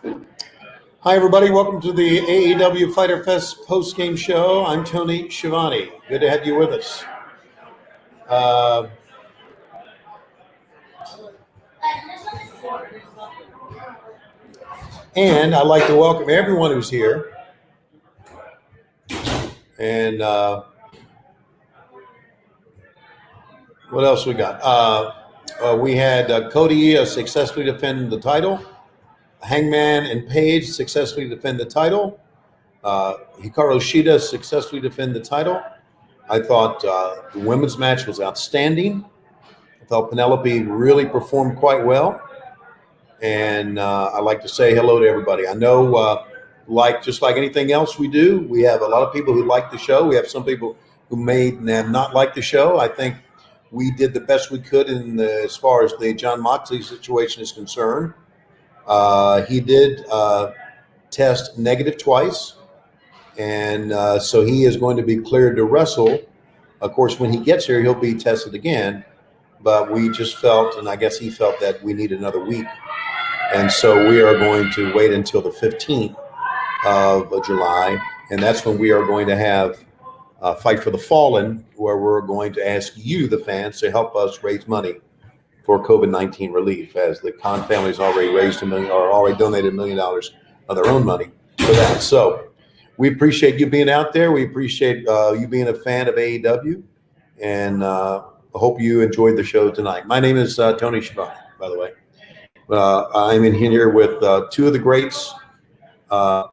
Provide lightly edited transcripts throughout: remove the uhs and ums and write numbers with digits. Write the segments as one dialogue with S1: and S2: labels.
S1: Hi, everybody. Welcome to the AEW Fighter Fest post-game show. I'm Tony Schiavone. Good to have you with us. And I'd like to welcome everyone who's here. And what else we got? We had Cody successfully defend the title. Hangman and Page successfully defend the title. Hikaru Shida successfully defend the title. I thought the women's match was outstanding. I thought Penelope really performed quite well. And I'd like to say hello to everybody. I know, just like anything else we do, we have a lot of people who like the show. We have some people who may have not liked the show. I think we did the best we could as far as the Jon Moxley situation is concerned. He did test negative twice, and so he is going to be cleared to wrestle. Of course, when he gets here, he'll be tested again. But we just felt, and I guess he felt, that we need another week. And so we are going to wait until the 15th of July, and that's when we are going to have Fight for the Fallen, where we're going to ask you, the fans, to help us raise money for COVID-19 relief, as the Khan family's already raised already donated $1 million of their own money for that. So we appreciate you being out there. We appreciate you being a fan of AEW, and I hope you enjoyed the show tonight. My name is Tony Schiavone, by the way. I'm in here with two of the greats. I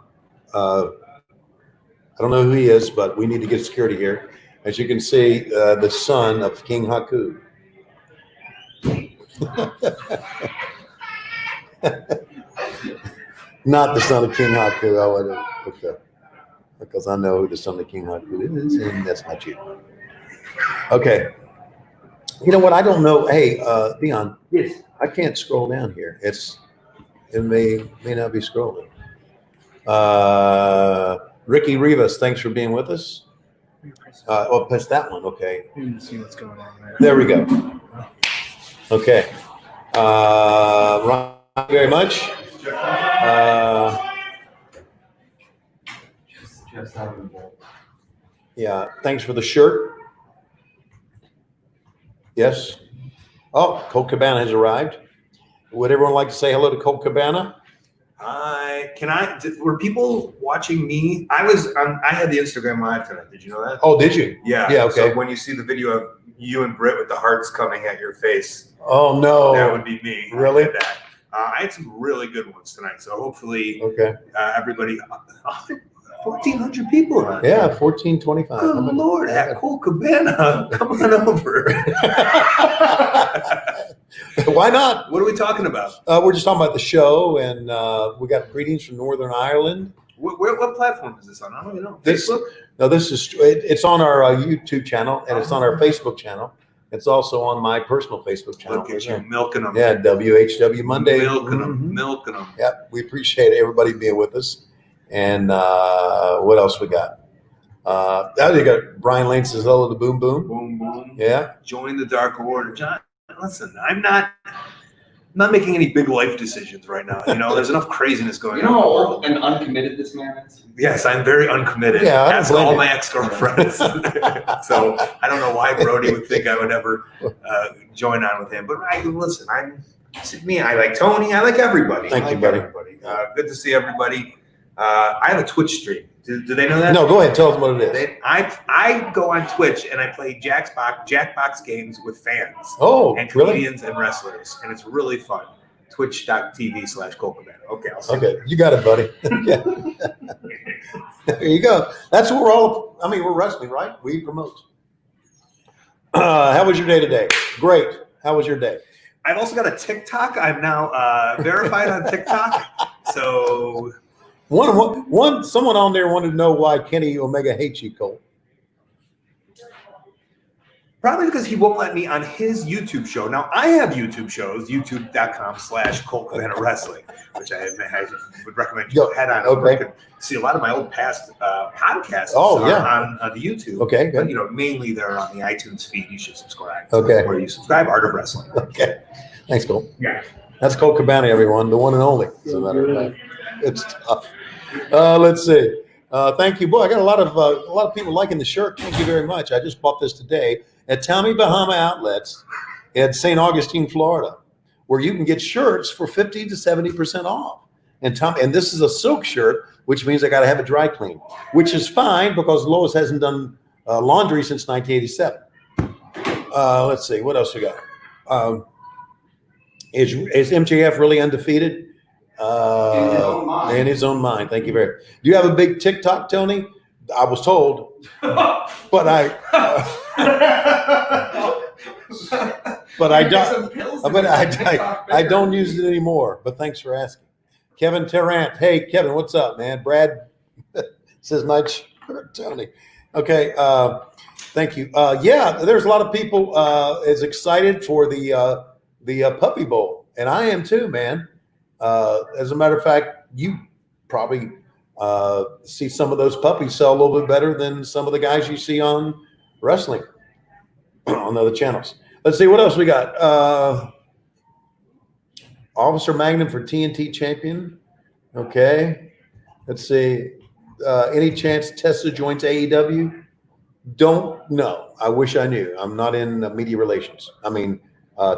S1: don't know who he is, but we need to get security here. As you can see, the son of King Haku. Not the son of King Haku. Because I know who the son of King Haku is, and that's not you. Okay. You know what? I don't know. Hey, Dion.
S2: Yes.
S1: I can't scroll down here. It may not be scrolling. Ricky Rivas, thanks for being with us. Press that one. Okay.
S2: You can see what's going on there.
S1: There we go. Okay. Ron, thank you very much. Yeah. Thanks for the shirt. Yes. Oh, Colt Cabana has arrived. Would everyone like to say hello to Colt Cabana?
S3: Were people watching me? I had the Instagram live tonight. Did you know that?
S1: Oh, did you?
S3: Yeah.
S1: Yeah. Okay.
S3: So when you see the video of you and Britt with the hearts coming at your face,
S1: oh no,
S3: that would be me.
S1: Really?
S3: I did that. I had some really good ones tonight. So hopefully,
S1: okay.
S3: Everybody, 1,400 people. Huh?
S1: Yeah, 1,425.
S3: Good Lord, at Colt Cabana, come on over.
S1: Why not?
S3: What are we talking about?
S1: We're just talking about the show, and we got greetings from Northern Ireland.
S3: What platform is this on? I don't even know.
S1: Facebook? No, it's on our YouTube channel, and it's on our Facebook channel. It's also on my personal Facebook channel.
S3: Look at you milking them.
S1: Yeah, WHW Monday.
S3: Milking them, milking them.
S1: Yep, we appreciate everybody being with us. And what else we got? You got Brian Lane says hello to Boom Boom.
S3: Boom Boom.
S1: Yeah.
S3: Join the Dark Order. John, listen, I'm not making any big life decisions right now. You know, there's enough craziness going on in the world.
S2: And uncommitted this man is?
S3: Yes, I'm very uncommitted.
S1: Yeah,
S3: Ask all my ex-girlfriends. So I don't know why Brody would think I would ever join on with him. But listen, I like Tony. I like everybody.
S1: Thank you, buddy.
S3: Everybody. Good to see everybody. I have a Twitch stream. Do they know that?
S1: No, go ahead. Tell them what it is.
S3: I go on Twitch and I play Jackbox games with fans.
S1: Oh,
S3: and
S1: really?
S3: comedians and wrestlers, and it's really fun. Twitch.tv/Colt Cabana. Okay, I'll see.
S1: Okay, you got it, buddy. Yeah. There you go. That's what we're wrestling, right? We promote. How was your day today? Great. How was your day?
S3: I've also got a TikTok. I'm now verified on TikTok. So
S1: someone on there wanted to know why Kenny Omega hates you, Cole.
S3: Probably because he won't let me on his YouTube show. Now, I have YouTube shows, youtube.com/Colt Cabana Wrestling, which I would recommend you head on over. You can see a lot of my old past podcasts on the YouTube.
S1: Okay, good.
S3: But, mainly they're on the iTunes feed. You should subscribe.
S1: Okay.
S3: Where you subscribe, Art of Wrestling.
S1: Okay. Thanks, Cole.
S3: Yeah.
S1: That's Colt Cabana, everyone, the one and only. As a matter of fact. Good stuff. Let's see. Thank you, boy. I got a lot of people liking the shirt. Thank you very much. I just bought this today at Tommy Bahama Outlets at St. Augustine, Florida, where you can get shirts for 50 to 70% off. And this is a silk shirt, which means I got to have it dry cleaned, which is fine because Lois hasn't done laundry since 1987. Let's see, what else we got? Is MJF really undefeated?
S2: In his own mind.
S1: In his own mind. Thank you very much. Do you have a big TikTok, Tony? I was told, but I don't use it anymore. But thanks for asking. Kevin Tarrant. Hey, Kevin, what's up, man? Brad says night shirt, Tony. Okay. Thank you. Yeah, there's a lot of people as excited for the Puppy Bowl, and I am too, man. As a matter of fact, you probably see some of those puppies sell a little bit better than some of the guys you see on wrestling on other channels. Let's see what else we got. Officer Magnum for TNT champion. Okay. Let's see. Any chance Tessa joins AEW? Don't know. I wish I knew. I'm not in media relations. I mean,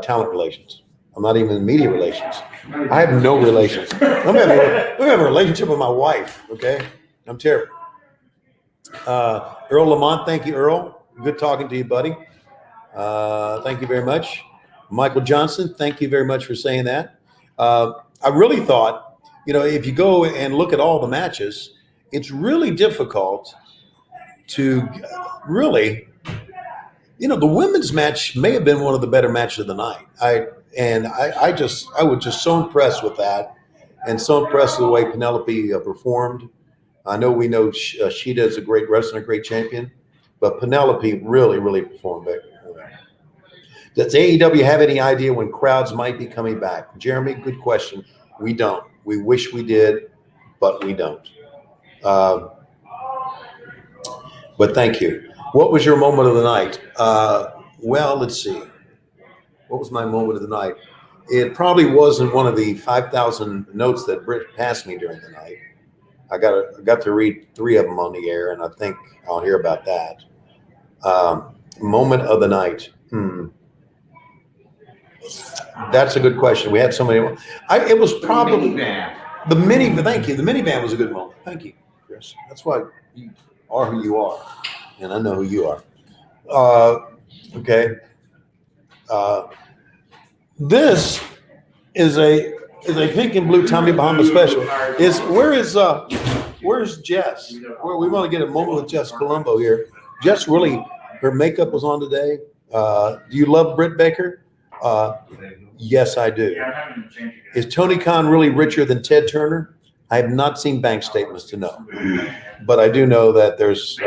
S1: talent relations. I'm not even in media relations. I have no relations. I'm having a relationship with my wife. Okay. I'm terrible. Earl Lamont. Thank you, Earl. Good talking to you, buddy. Thank you very much. Michael Johnson. Thank you very much for saying that. I really thought, if you go and look at all the matches, it's really difficult to really, the women's match may have been one of the better matches of the night. I was just so impressed with that, and so impressed with the way Penelope performed. I know we know Shida is a great wrestler, a great champion, but Penelope really, really performed better. Does AEW have any idea when crowds might be coming back? Jeremy, good question. We don't. We wish we did, but we don't. But thank you. What was your moment of the night? Well, let's see. What was my moment of the night? It probably wasn't one of the 5,000 notes that Britt passed me during the night. I got to read 3 of them on the air, and I think I'll hear about that. Moment of the night. That's a good question. We had so many. It was probably the minivan. Thank you. The minivan was a good moment. Thank you, Chris. That's why you are who you are, and I know who you are. Okay. This is a pink and blue Tommy Bahama special. Where's Jess? We want to get a moment with Jess Colombo here. Jess really, her makeup was on today. Do you love Britt Baker? Yes, I do. Is Tony Khan really richer than Ted Turner? I have not seen bank statements to know, but I do know that there's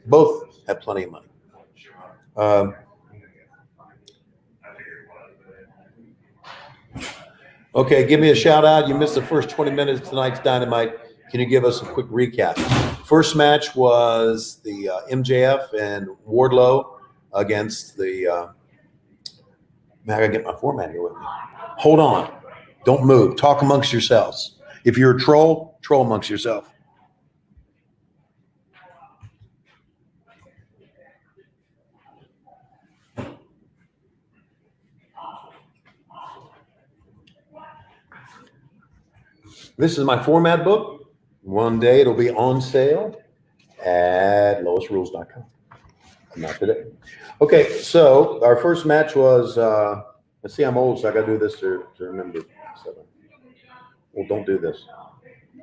S1: both have plenty of money. Okay, give me a shout out. You missed the first 20 minutes of tonight's Dynamite. Can you give us a quick recap? First match was the MJF and Wardlow against the man, I gotta get my format here with me. Hold on. Don't move. Talk amongst yourselves. If you're a troll amongst yourself. This is my format book. One day it'll be on sale at lowestrules.com. Not today. Okay, so our first match was, let's see, I'm old, so I got to do this to remember. Well, don't do this.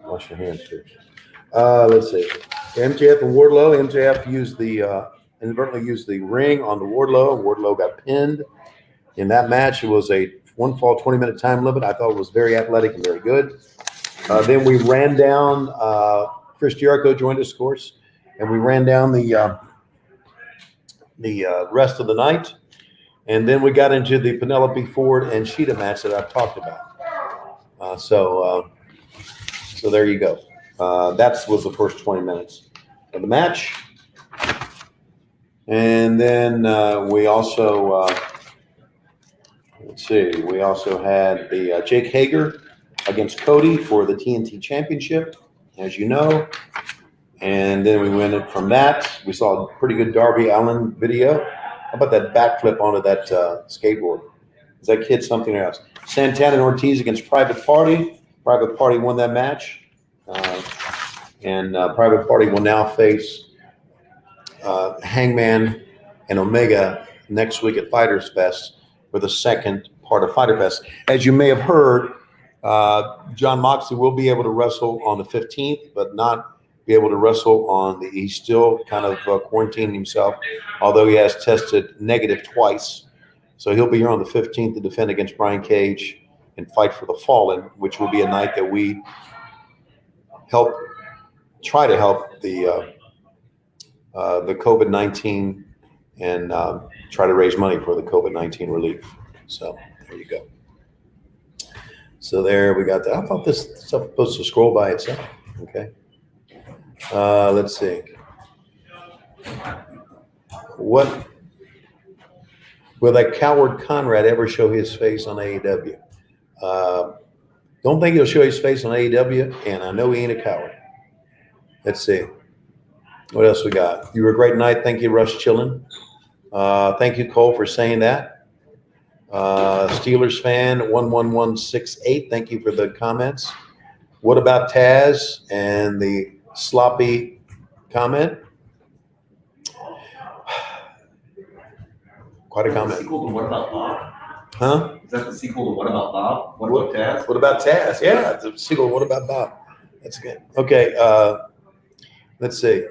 S1: Wash your hands too. Let's see. MJF and Wardlow. MJF inadvertently used the ring on the Wardlow. Wardlow got pinned. In that match, it was a one fall 20-minute time limit. I thought it was very athletic and very good. Then we ran down, Chris Jericho joined us, of course, and we ran down the rest of the night. And then we got into the Penelope Ford and Shida match that I've talked about. So there you go. That was the first 20 minutes of the match. And then we also, we also had the Jake Hager against Cody for the TNT Championship, as you know. And then we went it from that. We saw a pretty good Darby Allin video. How about that backflip onto that skateboard? Is that kid something else? Santana and Ortiz against Private Party. Private Party won that match. And Private Party will now face Hangman and Omega next week at Fighters Fest for the second part of Fighter Fest. As you may have heard, John Moxley will be able to wrestle on the 15th, but not be able to wrestle on the. He's still kind of quarantining himself, although he has tested negative twice. So he'll be here on the 15th to defend against Brian Cage and fight for the Fallen, which will be a night that we try to help the COVID-19 and try to raise money for the COVID-19 relief. So there you go. So there we got that. I thought this stuff was supposed to scroll by itself. Okay. Let's see. What will that coward Conrad ever show his face on AEW? Don't think he'll show his face on AEW, and I know he ain't a coward. Let's see. What else we got? You were a great night. Thank you, Rush Chillin. Thank you, Cole, for saying that. Steelers fan 11168. Thank you for the comments. What about Taz and the sloppy comment? Quite a comment.
S2: Sequel to What About Bob?
S1: Huh?
S2: Is that the sequel to What About Bob? What about Taz?
S1: What about Taz? Yeah, it's a sequel. What about Bob? That's good. Okay. Let's see.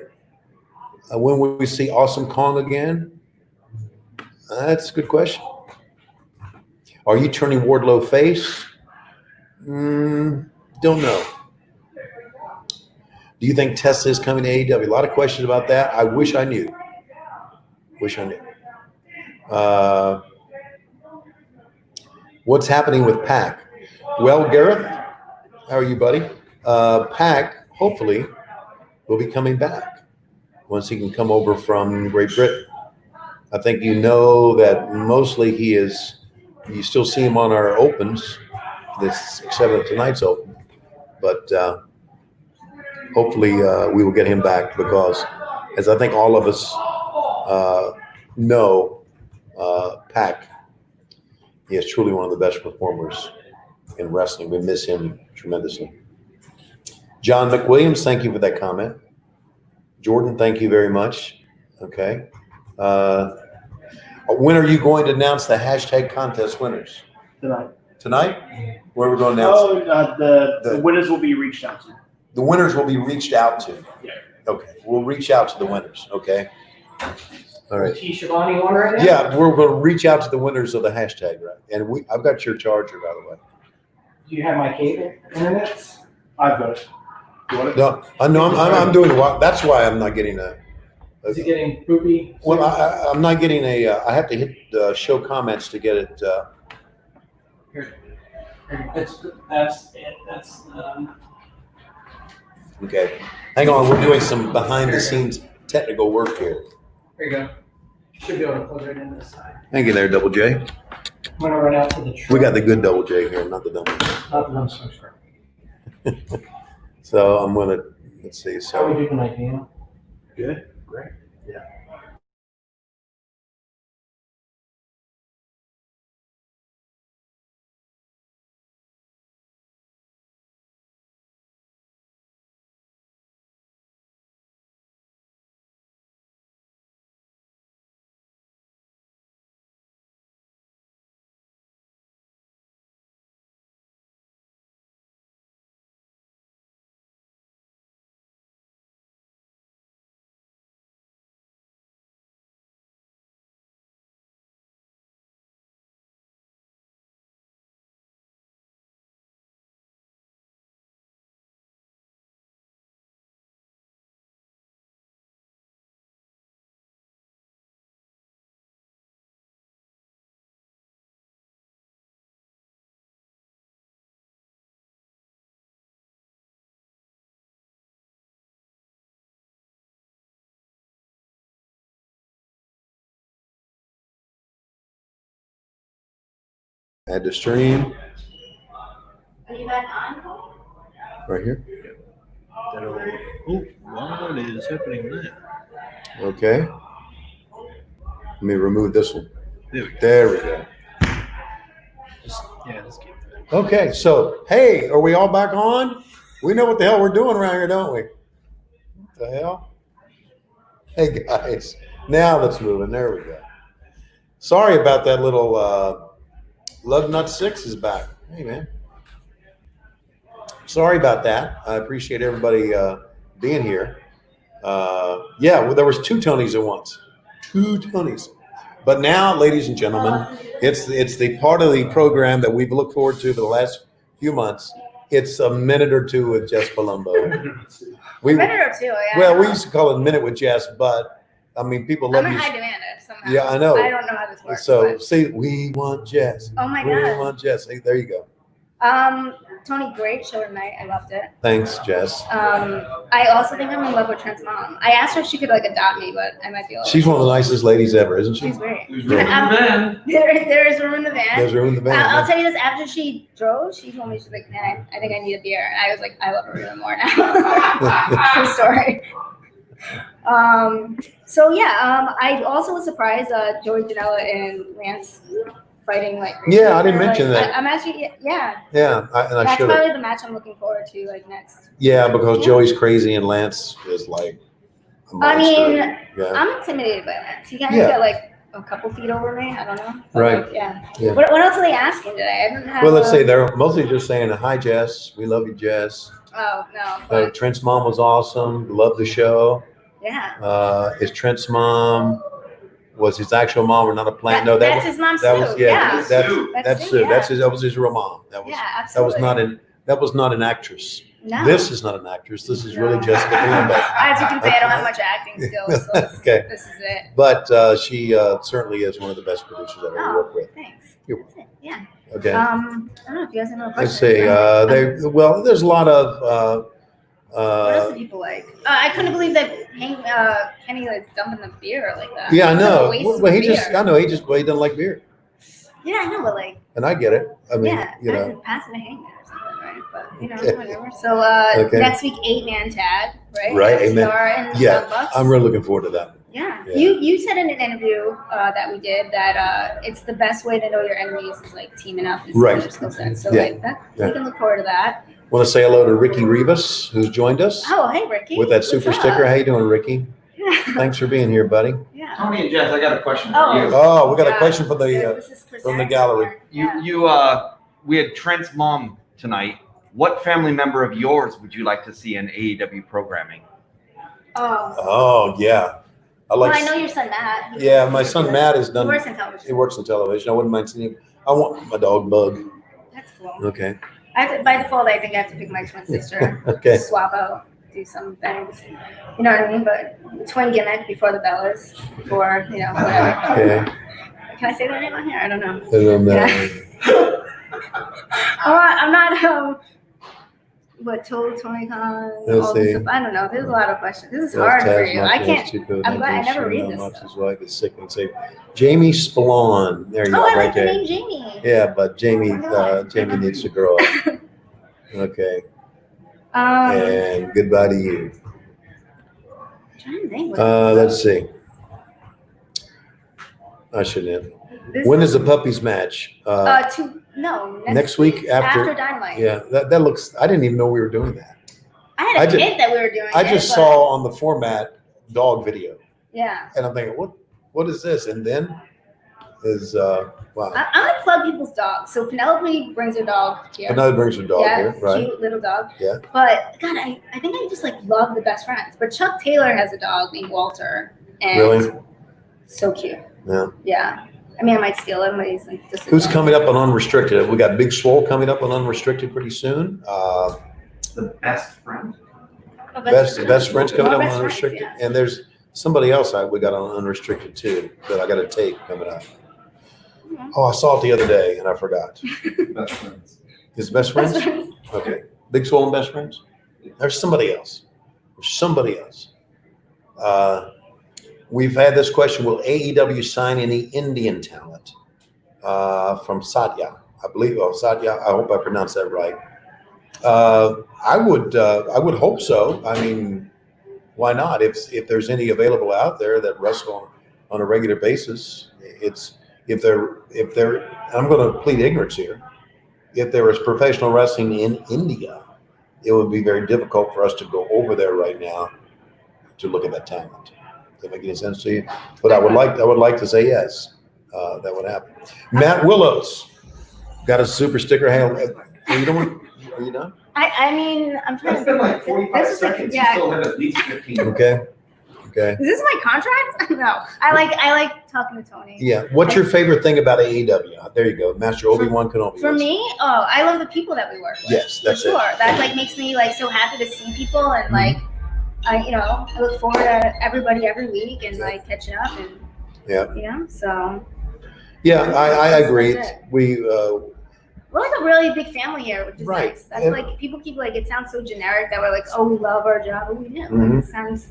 S1: When will we see Awesome Kong again? That's a good question. Are you turning Wardlow face? Don't know. Do you think Tessa is coming to AEW? A lot of questions about that. I wish I knew. What's happening with Pac? Well, Gareth, how are you, buddy? Pac, hopefully, will be coming back once he can come over from Great Britain. I think you know that mostly you still see him on our opens, except for tonight's open. But hopefully we will get him back because, as I think all of us know, Pac, he is truly one of the best performers in wrestling. We miss him tremendously. John McWilliams, thank you for that comment. Jordan, thank you very much. Okay. When are you going to announce the hashtag contest winners? Tonight? Where are we going to announce
S4: The winners will be reached out to.
S1: The winners will be reached out to.
S4: Yeah.
S1: Okay. We'll reach out to the winners. Okay. All right.
S4: T. Shivani on right now?
S1: Yeah, we're going to reach out to the winners of the hashtag, right? And I've got your charger, by the way.
S4: Do you have my cable internet? I've got it. You want it?
S1: No, I'm doing well. That's why I'm not getting a.
S4: Is it getting poopy?
S1: Well, I'm not getting a. I have to hit show comments to get it.
S4: Here. That's it. That's
S1: Okay. Hang on. We're doing some behind the scenes technical work here.
S4: There you go. Should be able to plug right in this side.
S1: Thank you there, Double J.
S4: I'm gonna run out to the truck.
S1: We got the good Double J here, not the double J.
S4: Not the one structure.
S1: So I'm going to, let's see.
S4: How are we
S1: So
S4: doing tonight, Daniel?
S3: Good. Great. Yeah.
S1: add to stream.
S5: Are you back on?
S1: Right here.
S6: Oh, what is happening there?
S1: Okay. Let me remove this one.
S6: There we go.
S1: There we go.
S6: Yeah, let's keep that.
S1: Okay, so hey, are we all back on? We know what the hell we're doing around here, don't we? What the hell? Hey guys, now let's move in. There we go. Sorry about that little Lug Nut 6 is back. Hey man. Sorry about that. I appreciate everybody being here. Yeah, well, there was 2 Tonys at once. 2 Tonys. But now, ladies and gentlemen, it's the part of the program that we've looked forward to for the last few months. It's a minute or two with Jess Palumbo.
S5: A minute or two, yeah.
S1: Well, we used to call it a minute with Jess, but I mean, people love
S5: I'm in
S1: you.
S5: high demand somehow.
S1: Yeah, I know.
S5: I don't know how this works.
S1: So
S5: but-
S1: see, we want Jess.
S5: Oh my
S1: We
S5: God.
S1: want Jess. Hey, there you go.
S5: Tony, great show tonight. I loved it.
S1: Thanks, Jess.
S5: I also think I'm in love with Trent's mom. I asked her if she could like adopt me, but I might be.
S1: She's one of the nicest ladies ever, isn't she?
S5: She's great.
S2: There's room in the van.
S5: There is room in the van.
S1: There's room in the van.
S5: I'll tell you this. After she drove, she told me she's like, "Man, I think I need a beer." And I was like, "I love her even more now." True story. So yeah. I also was surprised. Joey Janela and Lance fighting like. crazy.
S1: Yeah, I didn't
S5: They're,
S1: mention
S5: like,
S1: that.
S5: I'm actually yeah.
S1: Yeah, and I
S5: That's
S1: should have.
S5: probably the match I'm looking forward to like next.
S1: Yeah, because
S5: Yeah.
S1: Joey's crazy and Lance is like a
S5: I
S1: monster.
S5: mean,
S1: yeah.
S5: I'm intimidated by Lance. He kind of
S1: Yeah.
S5: got like a couple feet over me. I don't know. But,
S1: Right.
S5: like, yeah.
S1: Yeah.
S5: What else are they asking today? I haven't had.
S1: Well, let's say they're mostly just saying, "Hi, Jess. We love you, Jess.
S5: Oh no. But,
S1: Trent's mom was awesome. Love the show.
S5: yeah.
S1: Is Trent's mom was his actual mom or not a plant?
S5: That-
S1: No,
S5: that's his mom
S1: that
S5: Sue.
S1: was yeah.
S5: Yeah.
S1: That's
S2: Sue.
S1: that's
S5: Sue,
S1: Sue. That's
S5: yeah.
S1: his. That was his real mom. That was
S5: Yeah,
S1: that
S5: absolutely.
S1: was not an actress.
S5: No.
S1: This is not an actress. This is really
S5: No.
S1: Jessica Palumbo.
S5: As you can see, I don't have much acting skills. So
S1: Okay.
S5: This is it.
S1: But she certainly is one of the best producers I've ever
S5: Oh,
S1: worked with.
S5: thanks.
S1: You're
S5: That's it. Yeah.
S1: Okay.
S5: I don't know if you guys have no
S1: Let's
S5: questions.
S1: see. Well, there's a lot of.
S5: What else do people like? I couldn't believe that Kenny like dumping the beer like that.
S1: Yeah, I
S5: It's
S1: know.
S5: a waste of
S1: Well, he
S5: beer.
S1: just. I know. He doesn't like beer,
S5: Yeah, I know, but like,
S1: and I get it. I mean,
S5: yeah,
S1: you
S5: I
S1: know.
S5: could pass it to Hangman or something, right? But you know,
S1: Okay.
S5: whatever. So
S1: Okay.
S5: next week, 8-man tag, right?
S1: Right, 8-man.
S5: FTR and
S1: Yeah,
S5: Young Bucks.
S1: I'm really looking forward to that.
S5: Yeah.
S1: Yeah.
S5: You said in an interview that we did that it's the best way to know your enemies is like teaming up and
S1: Right.
S5: their skill set. So
S1: Yeah.
S5: like that,
S1: Yeah.
S5: we can look forward to that.
S1: Want to say hello to Ricky Rivas, who's joined us
S5: Oh, hey Ricky.
S1: with that
S5: What's
S1: super
S5: up?
S1: sticker. How you doing, Ricky?
S5: Yeah.
S1: Thanks for being here, buddy.
S5: Yeah.
S2: Tony and Jess, I got a question for
S5: Oh.
S2: you.
S1: Oh, we got a
S5: Yeah.
S1: question from the.
S5: This is
S1: from the
S5: Zach
S1: gallery.
S5: here.
S7: We had Trent's mom tonight. What family member of yours would you like to see in AEW programming?
S5: Oh.
S1: Oh yeah, I
S5: Well,
S1: like.
S5: I know your son Matt.
S1: Yeah, my son Matt has
S5: He
S1: done.
S5: works in television.
S1: He works in television. I wouldn't mind seeing him. I want my dog Bug.
S5: That's cool.
S1: Okay.
S5: By default, I think I have to pick my twin sister.
S1: Okay.
S5: Swap out, do some things. You know what I mean? But twin gimmick before the Bellas, before, you know, whatever.
S1: Okay.
S5: Can I say their name on here? I don't know.
S1: And then,
S5: Yeah. I'm not what total Tony Khan,
S1: Let's
S5: all this
S1: see.
S5: stuff. I don't know. There's a lot of questions. This is
S1: That's
S5: hard for
S1: Taz
S5: you. I
S1: Martinez,
S5: can't.
S1: Chico
S5: I'm glad I
S1: Dantas,
S5: never read
S1: Shane
S5: this
S1: Knox,
S5: stuff.
S1: His wife is sick and safe. Jamie Spillane. There you
S5: Oh,
S1: go,
S5: I
S1: right
S5: like the
S1: there.
S5: name Jamie.
S1: Yeah, but Jamie
S5: Oh,
S1: Jamie needs to grow up. Okay.
S5: Um,
S1: And goodbye to you.
S5: trying to think.
S1: Let's see. I shouldn't have.
S5: This
S1: When is the puppies match?
S5: next
S1: week after-
S5: Dynamite.
S1: Yeah, that looks. I didn't even know we were doing that.
S5: I had a
S1: I just-
S5: kid that we were doing.
S1: I
S5: it,
S1: just
S5: but-
S1: saw on the format dog video,
S5: Yeah.
S1: and I'm thinking, what is this? And then is wow.
S5: I'm gonna plug people's dogs. So Penelope brings her dog here.
S1: Another brings her dog
S5: yeah,
S1: here, right?
S5: cute little dog.
S1: Yeah.
S5: But God, I think I just like love the best friends. But Chuck Taylor has a dog named Walter, and
S1: Really?
S5: so cute.
S1: Yeah.
S5: Yeah. I mean, I might steal him, but he's like just. a
S1: Who's
S5: dog.
S1: coming up on Unrestricted? We got Big Swole coming up on Unrestricted pretty soon.
S2: The best friend.
S5: Oh,
S1: Best friends coming up
S5: More
S1: on
S5: best friends,
S1: Unrestricted,
S5: yeah.
S1: and there's somebody else we got on Unrestricted too that I got to take coming up.
S5: Mhm.
S1: Oh, I saw it the other day and I forgot.
S2: Best friends.
S1: His best friends?
S5: Best friends.
S1: Okay. Big Swole and best friends? There's somebody else. We've had this question, will AEW sign any Indian talent? From Satya. I believe, Satya, I hope I pronounced that right. I would hope so. I mean, why not? If there's any available out there that wrestle on a regular basis, if they're I'm going to plead ignorance here. If there was professional wrestling in India, it would be very difficult for us to go over there right now to look at that talent. Does that make any sense to you? But I would like to say yes, that would happen. Matt Willows got a super sticker. Hey, are you done?
S5: I mean, I'm trying
S2: That's
S5: to
S2: been
S5: think.
S2: like 45
S5: This is like-
S2: seconds.
S5: yeah.
S2: You still have at least 15.
S1: Okay.
S5: Is this my contract? No. I like talking to Tony.
S1: Yeah. What's your favorite thing about AEW? There you go, Master Obi-Wan Kenobi.
S5: For me, I love the people that we work with.
S1: Yes, that's
S5: for sure.
S1: it.
S5: That like makes me like so happy to see people and
S1: Mhm.
S5: like I look forward to everybody every week and like catching up and so
S1: Yeah, I agree.
S5: That's it.
S1: We're
S5: like a really big family here, which is
S1: Right.
S5: nice. That's
S1: And-
S5: like people keep like it sounds so generic that we're like, oh, we love our job, but we do.
S1: Mhm.
S5: Like, it sounds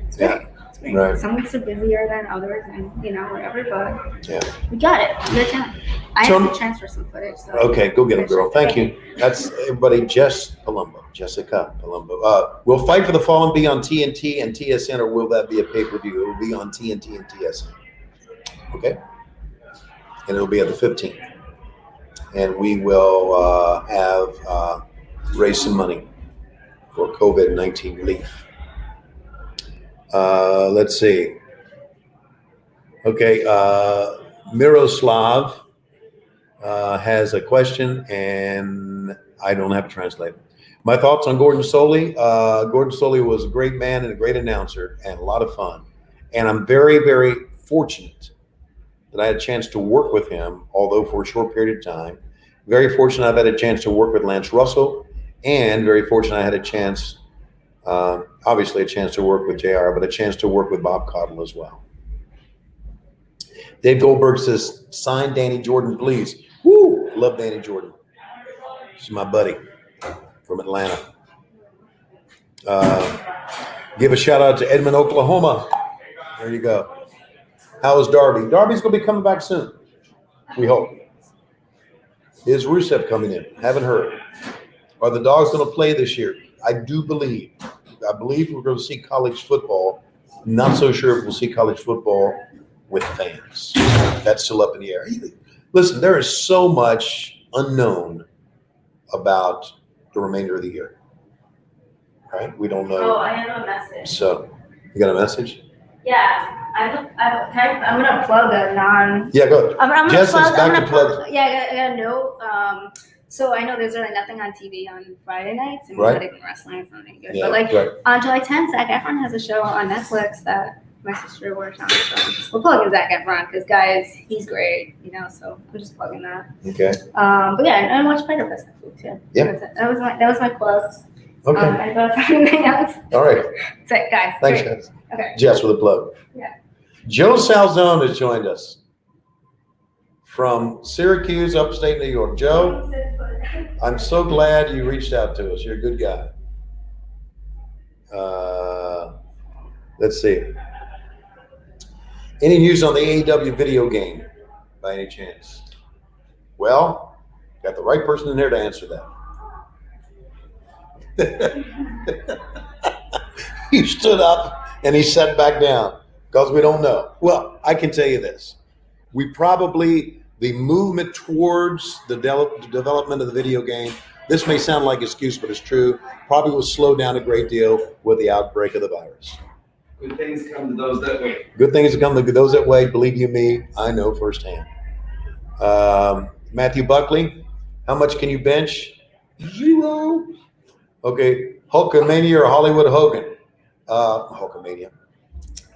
S5: it's
S1: Yeah.
S5: great. It's great.
S1: Right.
S5: Some weeks are busier than others, and whatever. But
S1: Yeah.
S5: we got it. We got time. I
S1: So-
S5: have to transfer some footage. So.
S1: Okay, go get him, girl. Thank you. That's everybody. Jessica Palumbo. Will Fight for the Fallen be on TNT and TSN, or will that be a pay-per-view? It will be on TNT and TSN. Okay, and it'll be at the 15th, and we will raise some money for COVID-19 relief. Let's see. Okay, Miroslav has a question, and I don't have a translator. My thoughts on Gordon Soley. Gordon Soley was a great man and a great announcer and a lot of fun. And I'm very, very fortunate that I had a chance to work with him, although for a short period of time. Very fortunate I've had a chance to work with Lance Russell, and very fortunate I had a chance, obviously a chance to work with JR, but a chance to work with Bob Caudle as well. Dave Goldberg says, sign Danny Jordan, please. Woo! Love Danny Jordan. She's my buddy from Atlanta. Give a shout out to Edmond, Oklahoma. There you go. How is Darby? Darby's going to be coming back soon. We hope. Is Rusev coming in? Haven't heard. Are the Dogs going to play this year? I do believe. I believe we're going to see college football. Not so sure if we'll see college football with fans. That's still up in the air. Listen, there is so much unknown about the remainder of the year. Right? We don't know.
S5: Oh, I have a message.
S1: So, you got a message?
S5: Yeah, I'm gonna plug a non.
S1: Yeah, go ahead.
S5: I'm gonna
S1: Jess is
S5: plug.
S1: back
S5: I'm
S1: to
S5: gonna
S1: plug.
S5: plug. Yeah, I got a note. So I know there's really nothing on TV on Friday nights, and
S1: Right.
S5: we're not even wrestling. It's not any good.
S1: Yeah,
S5: But like
S1: right.
S5: on July 10th, Zac Efron has a show on Netflix that my sister works on. So we're plugging Zac Efron because guys, he's great. So I'm just plugging that.
S1: Okay.
S5: But yeah, and watch Spider-Verse next week too.
S1: Yeah.
S5: That's it. That was my plug.
S1: Okay.
S5: I don't have anything else.
S1: All right.
S5: That's it, guys.
S1: Thanks,
S5: Great.
S1: guys.
S5: Okay.
S1: Jess with a plug.
S5: Yeah.
S1: Joe Salzone has joined us from Syracuse, upstate New York. Joe, I'm so glad you reached out to us. You're a good guy. Let's see. Any news on the AEW video game by any chance? Well, got the right person in there to answer that. He stood up and he sat back down because we don't know. Well, I can tell you this. The movement towards the development of the video game, this may sound like an excuse, but it's true, probably will slow down a great deal with the outbreak of the virus.
S2: Good things come to those that wait.
S1: Good things that come to those that wait. Believe you me, I know firsthand. Matthew Buckley, how much can you bench? 0. Okay, Hulkamania or Hollywood Hogan? Hulkamania.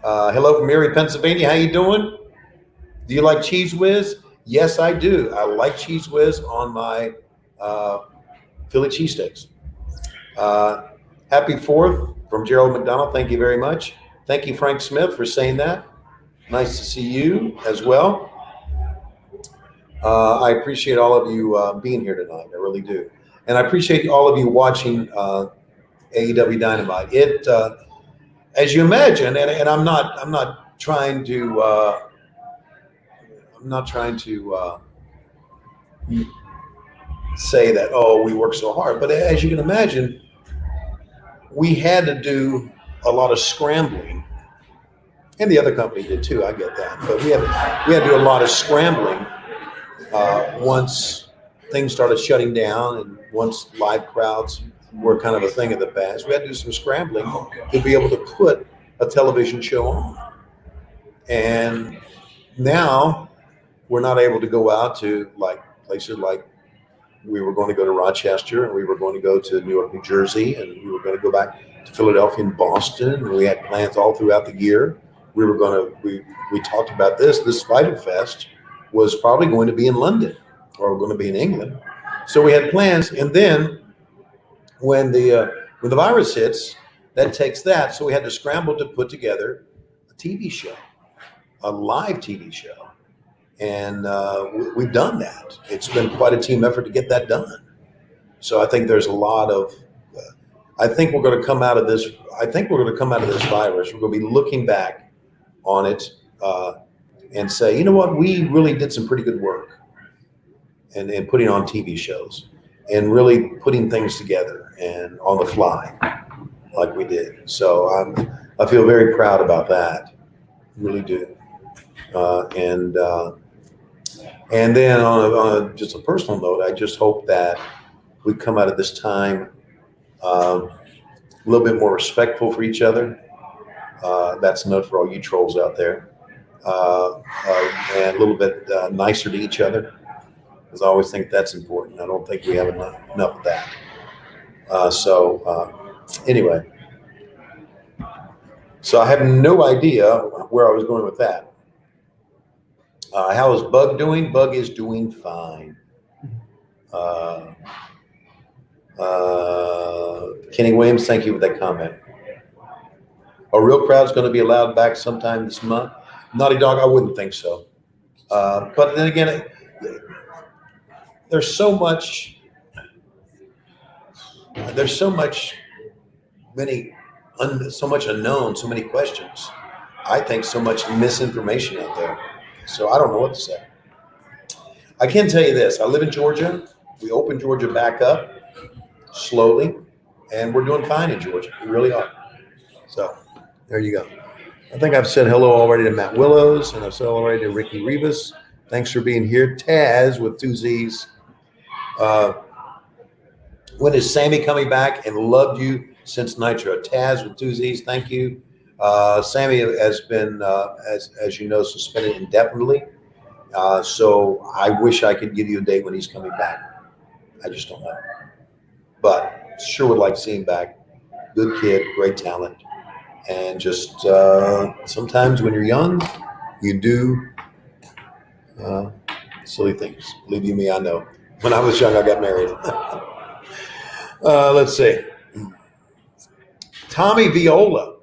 S1: Hello from Erie, Pennsylvania. How you doing? Do you like Cheese Whiz? Yes, I do. I like Cheese Whiz on my Philly cheesesteaks. Happy 4th from Gerald McDonald. Thank you very much. Thank you, Frank Smith, for saying that. Nice to see you as well. I appreciate all of you being here tonight. I really do. And I appreciate all of you watching AEW Dynamite. It, as you imagine, and I'm not trying to say that, oh, we work so hard. But as you can imagine, we had to do a lot of scrambling. And the other company did too, I get that. But we had to do a lot of scrambling once things started shutting down and once live crowds were kind of a thing of the past. We had to do some scrambling to be able to put a television show on. And now we're not able to go out to like places like we were going to go to Rochester and we were going to go to Newark, New Jersey, and we were going to go back to Philadelphia and Boston. And we had plans all throughout the year. We were going to, we talked about this Vital Fest was probably going to be in London or going to be in England. So we had plans. And then when the virus hits, that takes that. So we had to scramble to put together a TV show, a live TV show. And we've done that. It's been quite a team effort to get that done. So I think there's a lot of, I think we're going to come out of this. I think we're going to come out of this virus. We're going to be looking back on it and say, you know what, we really did some pretty good work and putting on TV shows and really putting things together and on the fly like we did. So I feel very proud about that. Really do. And then on just a personal note, I just hope that we come out of this time a little bit more respectful for each other. That's a note for all you trolls out there. And a little bit nicer to each other, because I always think that's important. I don't think we have enough of that. Anyway, so I have no idea where I was going with that. How is Bug doing? Bug is doing fine. Kenny Williams, thank you for that comment. A real crowd's going to be allowed back sometime this month. Naughty Dog, I wouldn't think so. But then again, there's so much unknown, so many questions. I think so much misinformation out there. So I don't know what to say. I can tell you this. I live in Georgia. We opened Georgia back up slowly, and we're doing fine in Georgia. We really are. So there you go. I think I've said hello already to Matt Willows, and I've said already to Ricky Rivas. Thanks for being here. Taz with 2 Z's. When is Sammy coming back? And loved you since Nitro. Taz with 2 Z's. Thank you. Sammy has been, as you know, suspended indefinitely. So I wish I could give you a date when he's coming back. I just don't know. But sure would like to see him back. Good kid, great talent. And just sometimes when you're young, you do silly things. Believe you me, I know. When I was young, I got married. Let's see. Tommy Viola.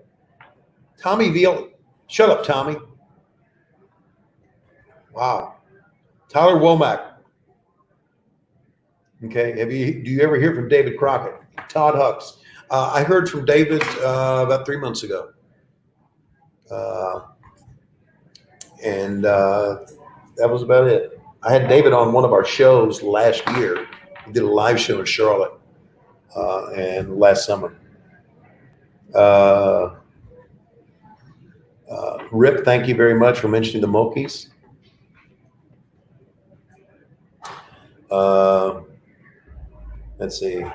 S1: Shut up, Tommy. Wow. Tyler Womack. Okay. Do you ever hear from David Crockett? Todd Hucks. I heard from David about 3 months ago. And that was about it. I had David on one of our shows last year. He did a live show in Charlotte and last summer. Rip, thank you very much for mentioning the Mokies. Let's see.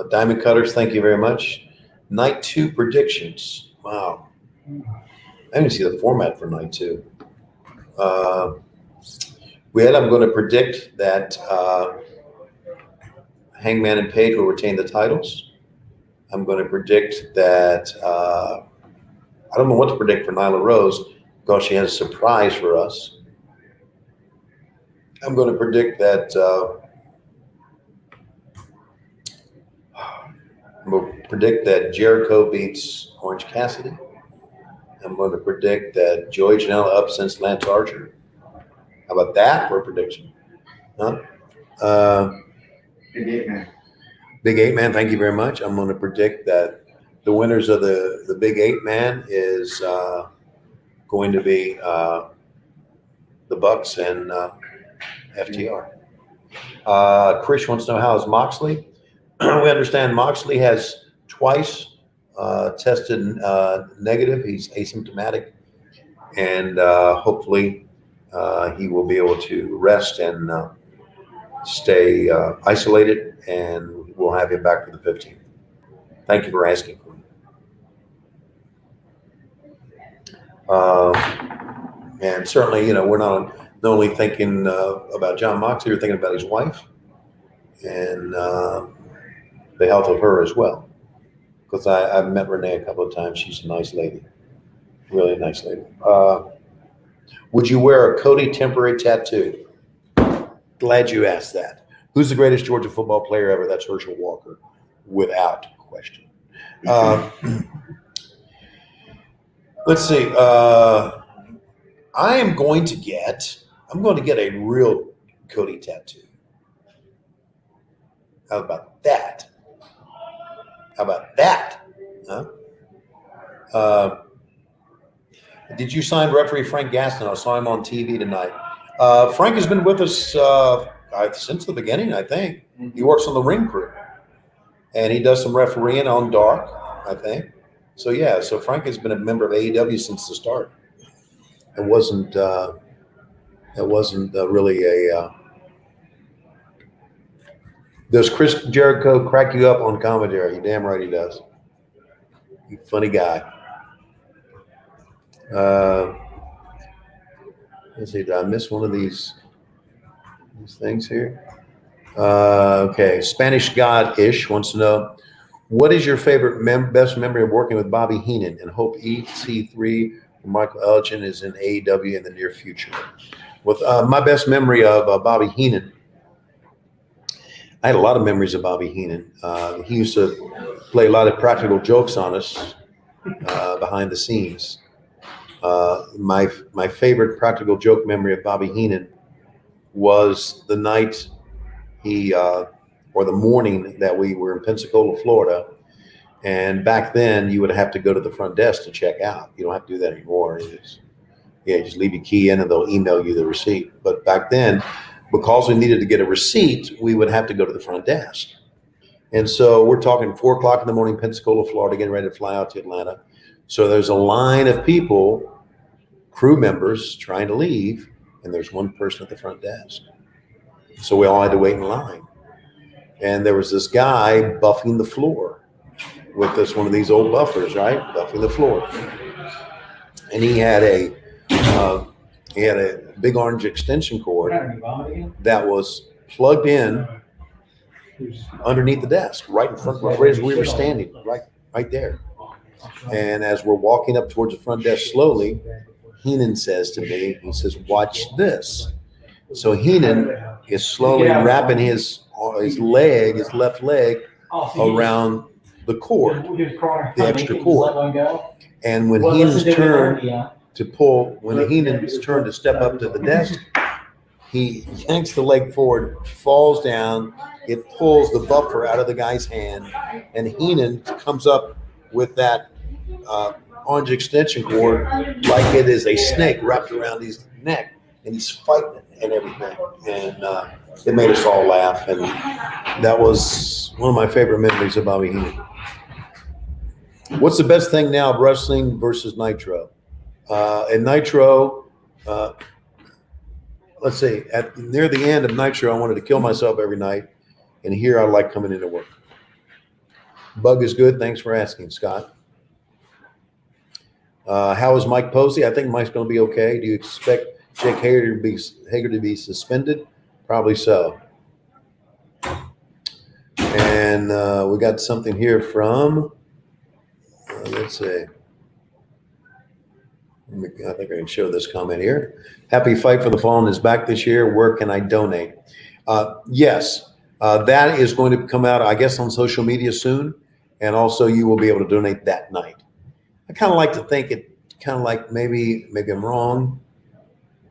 S1: Diamond Cutters, thank you very much. Night 2 predictions. Wow. I didn't see the format for night 2. I'm going to predict that Hangman and Page will retain the titles. I'm going to predict that I don't know what to predict for Nyla Rose because she has a surprise for us. I'm going to predict that Jericho beats Orange Cassidy. I'm going to predict that Joey Janela upsets Lance Archer. How about that for a prediction? Huh?
S2: Big 8 man.
S1: Big 8 man, thank you very much. I'm going to predict that the winners of the Big 8 man is going to be the Bucks and FTR. Chris wants to know, how is Moxley? We understand Moxley has twice tested negative. He's asymptomatic, and hopefully he will be able to rest and stay isolated, and we'll have him back for the 15th. Thank you for asking. And certainly, we're not only thinking about John Moxley, we're thinking about his wife and the health of her as well. Because I've met Renee a couple of times. She's a nice lady, really nice lady. Would you wear a Cody temporary tattoo? Glad you asked that. Who's the greatest Georgia football player ever? That's Herschel Walker, without question. Let's see. I'm going to get a real Cody tattoo. How about that? Huh? Did you sign referee Frank Gaston? I saw him on TV tonight. Frank has been with us since the beginning, I think. He works on the ring crew. And he does some refereeing on Dark, I think. So Frank has been a member of AEW since the start. It wasn't really a. Does Chris Jericho crack you up on commentary? You damn right he does. You funny guy. Let's see. Did I miss one of these things here? Okay. Spanish God-ish wants to know, what is your favorite best memory of working with Bobby Heenan, and hope EC3 or Michael Elgin is in AEW in the near future? With my best memory of Bobby Heenan, I had a lot of memories of Bobby Heenan. He used to play a lot of practical jokes on us behind the scenes. My favorite practical joke memory of Bobby Heenan was the night or the morning that we were in Pensacola, Florida. And back then you would have to go to the front desk to check out. You don't have to do that anymore. Just leave your key in and they'll email you the receipt. But back then, because we needed to get a receipt, we would have to go to the front desk. And so we're talking 4:00 in the morning, Pensacola, Florida, getting ready to fly out to Atlanta. So there's a line of people, crew members, trying to leave, and there's one person at the front desk. So we all had to wait in line. And there was this guy buffing the floor with one of these old buffers, right? Buffing the floor. And he had a big orange extension cord that was plugged in underneath the desk, right in front, right as we were standing, right there. And as we're walking up towards the front desk slowly, Heenan says to me, he says, "Watch this." So Heenan is slowly wrapping his left leg around the cord, the extra cord. And when Heenan's turn to step up to the desk, he yanks the leg forward, falls down. It pulls the buffer out of the guy's hand, and Heenan comes up with that orange extension cord like it is a snake wrapped around his neck, and he's fighting it and everything. And it made us all laugh, and that was one of my favorite memories of Bobby Heenan. What's the best thing now of wrestling versus Nitro? In Nitro, let's see, near the end of Nitro, I wanted to kill myself every night, and here I like coming into work. Bug is good. Thanks for asking, Scott. How is Mike Posey? I think Mike's going to be okay. Do you expect Jake Hager to be suspended? Probably so. And we got something here from, let's see. I think I can show this comment here. Happy Fight for the Fallen is back this year. Where can I donate? Yes, that is going to come out, I guess, on social media soon. And also you will be able to donate that night. I kind of like to think it kind of like maybe I'm wrong.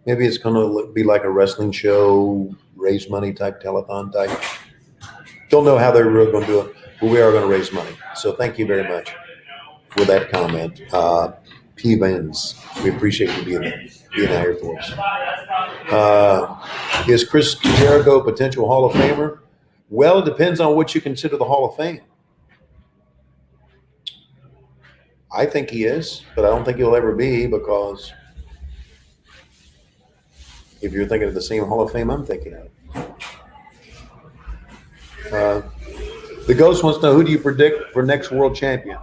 S1: Maybe it's going to be like a wrestling show, raise money type, telethon type. Don't know how they're really going to do it, but we are going to raise money. So thank you very much for that comment. P. Vins, we appreciate you being there. being out here for us. Is Chris Jericho a potential Hall of Famer? Well, it depends on what you consider the Hall of Fame. I think he is, but I don't think he'll ever be, because if you're thinking of the same Hall of Fame I'm thinking of. The Ghost wants to know, who do you predict for next world champion?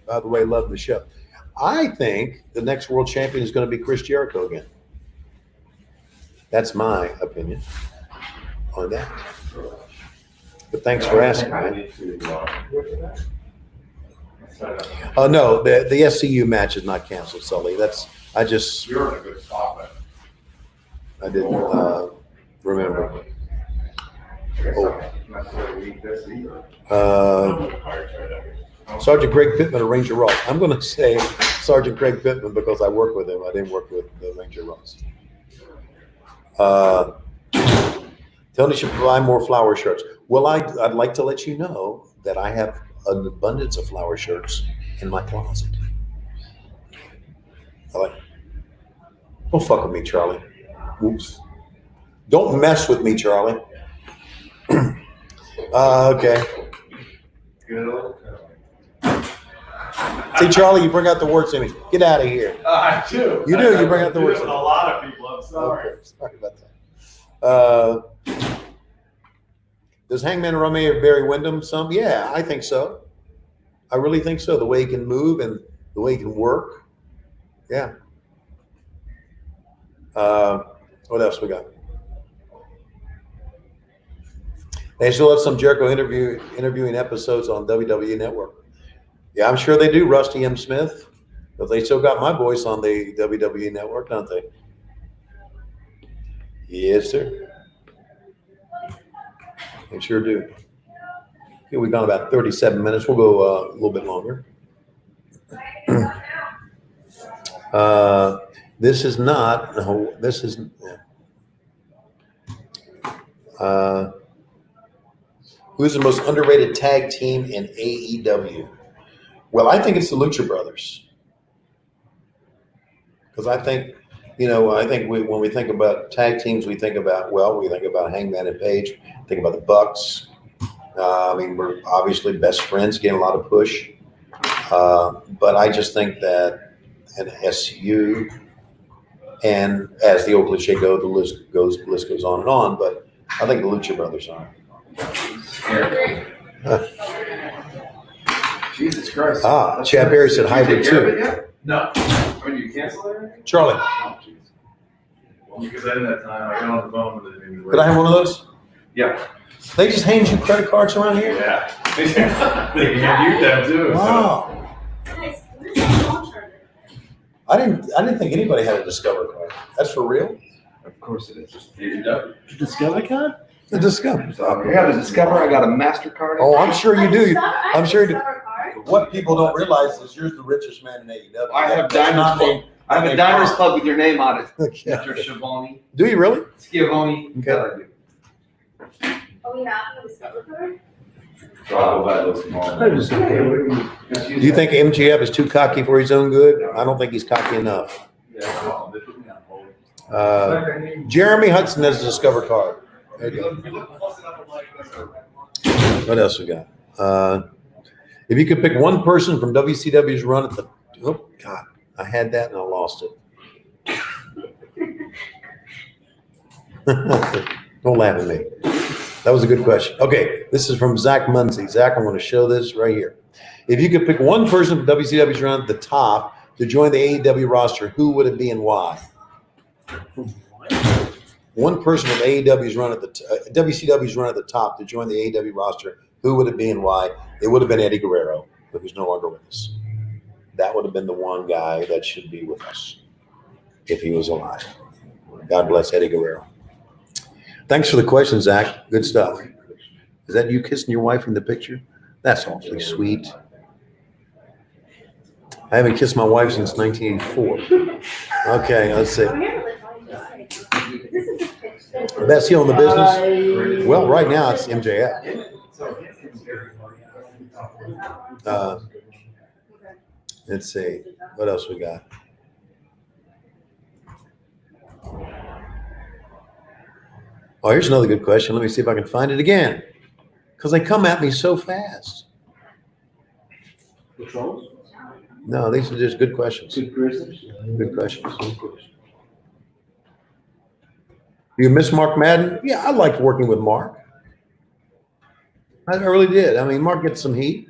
S1: By the way, love the show. I think the next world champion is going to be Chris Jericho again. That's my opinion on that. But thanks for asking, man. No, the SCU match is not canceled, Sully.
S8: You're in a good spot, man.
S1: I didn't remember. Sergeant Greg Pittman of Ranger Ross. I'm going to say Sergeant Greg Pittman because I work with him. I didn't work with Ranger Ross. Tony should provide more flower shirts. Well, I'd like to let you know that I have an abundance of flower shirts in my closet. Don't fuck with me, Charlie. Oops. Don't mess with me, Charlie. Okay. See, Charlie, you bring out the worst in me. Get out of here.
S8: I do.
S1: You do. You bring out the worst
S8: A
S1: in me.
S8: lot of people. I'm sorry.
S1: Okay, sorry about that. Does Hangman remind me of Barry Windham some? Yeah, I think so. I really think so. The way he can move and the way he can work. Yeah. What else we got? They still have some Jericho interviewing episodes on WWE Network. Yeah, I'm sure they do, Rusty M. Smith. But they still got my voice on the WWE Network, don't they? Yes, sir. They sure do. Okay, we've gone about 37 minutes. We'll go a little bit longer. This is not, no, this is, who's the most underrated tag team in AEW? Well, I think it's the Lucha Brothers. Because I think, when we think about tag teams, we think about Hangman and Page, think about the Bucks. We're obviously best friends, getting a lot of push. But I just think that an SU, and as the old cliche goes, the list goes on and on, but I think the Lucha Brothers are.
S2: Jesus Christ.
S1: Chad Berry said hybrid too.
S8: No.
S2: You cancel everything?
S1: Charlie,
S8: Oh, jeez. Well, because I didn't have time. I got on the phone with it.
S1: could I have one of those?
S2: Yeah.
S1: They just hand you credit cards around here?
S8: Yeah. They can use them too.
S1: Wow. I didn't think anybody had a Discover card. That's for real?
S2: Of course it is.
S6: Discovery card?
S1: The Discover.
S7: I got a Discover. I got a MasterCard.
S1: Oh, I'm sure you do. I'm sure you do.
S5: Discover card.
S1: What people don't realize is you're the richest man in AEW.
S7: I have
S1: That's
S7: Diners
S1: not
S7: Club. I have a Diners Club with your name on it.
S1: Okay.
S7: Mr. Schiavone.
S1: Do you really?
S7: Schiavone.
S1: Okay.
S7: Yeah, I do.
S5: Are we not on the Discover card?
S2: So I'll go buy those tomorrow.
S1: Do you think MGF is too cocky for his own good? I don't think he's cocky enough. Jeremy Hudson has a Discover card. There you go. What else we got? If you could pick one person from WCW's run at the, oh God, I had that and I lost it. Don't laugh at me. That was a good question. Okay, this is from Zach Munsey. Zach, I'm going to show this right here. If you could pick one person from WCW's run at the top to join the AEW roster, who would it be and why? One person from AEW's run at the WCW's run at the top to join the AEW roster, who would it be and why? It would have been Eddie Guerrero, but who's no longer with us. That would have been the one guy that should be with us if he was alive. God bless Eddie Guerrero. Thanks for the question, Zach. Good stuff. Is that you kissing your wife in the picture? That's awfully sweet. I haven't kissed my wife since 1984. Okay, let's see. Best heel in the business? Well, right now it's MJF. Let's see. What else we got? Oh, here's another good question. Let me see if I can find it again. Because they come at me so fast.
S6: Patrols?
S1: No, these are just good questions.
S6: Good prisoners?
S1: Good questions. You miss Mark Madden? Yeah, I liked working with Mark. I really did. I mean, Mark gets some heat.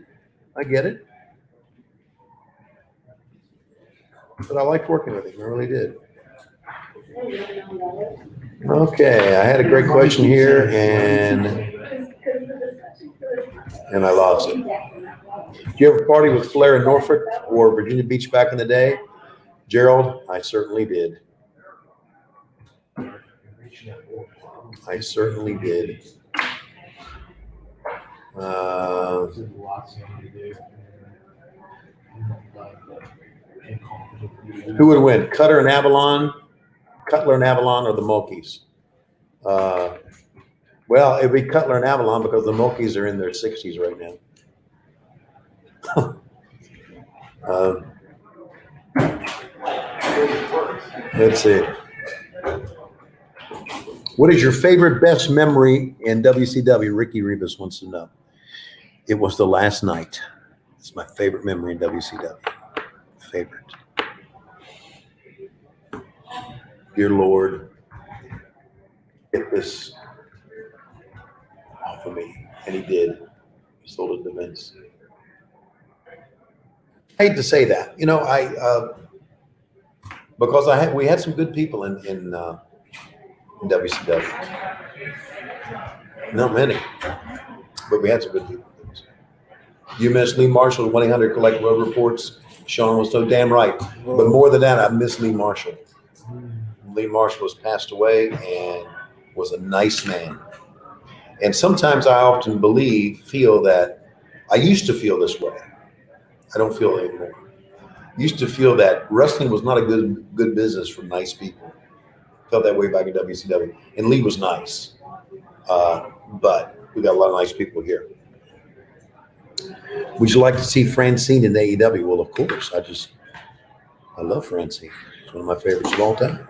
S1: I get it. But I liked working with him. I really did. Okay, I had a great question here and I lost it. Did you ever party with Flair in Norfolk or Virginia Beach back in the day? Gerald, I certainly did. I certainly did. Who would win, Cutler and Avalon, or the Mulkeys? Well, it'd be Cutler and Avalon because the Mulkeys are in their 60s right now. Let's see. What is your favorite, best memory in WCW? Ricky Rivas wants to know. It was the last night. It's my favorite memory in WCW. Favorite. Dear Lord, get this off of me. And he did. He sold it to Vince. I hate to say that. You know, because we had some good people in WCW. Not many, but we had some good people. You miss Lee Marshall, 1-800 Collect Road Reports. Sean was so damn right. But more than that, I miss Lee Marshall. Lee Marshall has passed away and was a nice man. And sometimes I often feel that I used to feel this way. I don't feel it anymore. Used to feel that wrestling was not a good business for nice people. Felt that way back in WCW. And Lee was nice. But we got a lot of nice people here. Would you like to see Francine in AEW? Well, of course. I love Francine. It's one of my favorites of all time.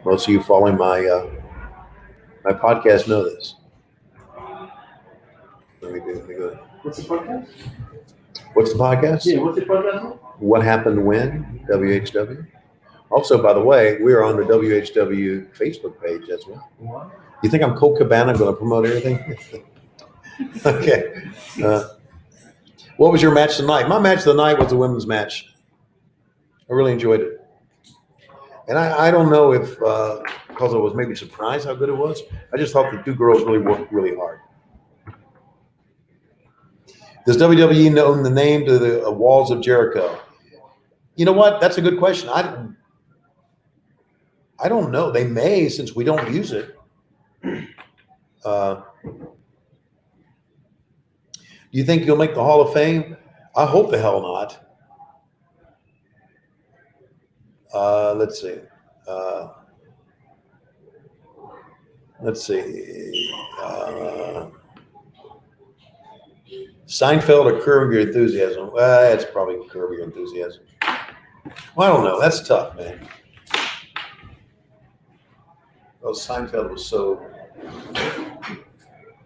S1: Most of you following my podcast know this. Let me go.
S6: What's the podcast?
S1: What's the podcast?
S6: Yeah, what's the podcast?
S1: What Happened When? WHW. Also, by the way, we are on the WHW Facebook page as well.
S6: What?
S1: You think I'm Colt Cabana going to promote everything? Okay. What was your match tonight? My match of the night was the women's match. I really enjoyed it. And I don't know if, because I was maybe surprised how good it was, I just thought the two girls really worked really hard. Does WWE own the name to the Walls of Jericho? You know what? That's a good question. I don't know. They may, since we don't use it. Do you think you'll make the Hall of Fame? I hope the hell not. Let's see. Seinfeld or Curb Your Enthusiasm? It's probably Curb Your Enthusiasm. Well, I don't know. That's tough, man. Well, Seinfeld was so.